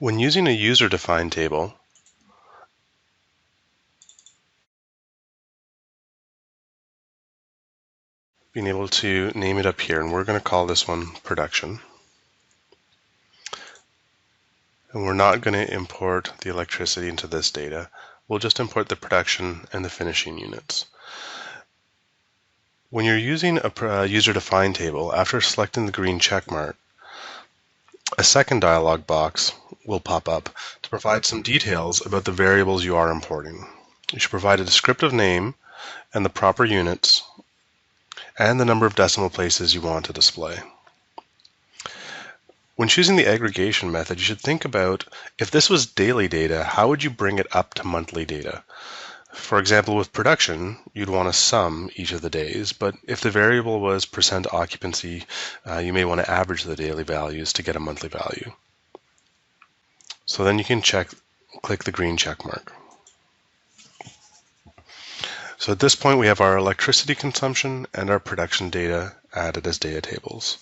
When using a user-defined table, being able to name it up here, and we're going to call this one production. And we're not going to import the electricity into this data. We'll just import the production and the finishing units. When you're using a user-defined table, after selecting the green check mark, a second dialog box will pop up to provide some details about the variables you are importing. You should provide a descriptive name and the proper units and the number of decimal places you want to display. When choosing the aggregation method, you should think about, if this was daily data, how would you bring it up to monthly data? For example, with production, you'd want to sum each of the days, but if the variable was % occupancy, you may want to average the daily values to get a monthly value. So then you can click the green check mark. So at this point, we have our electricity consumption and our production data added as data tables.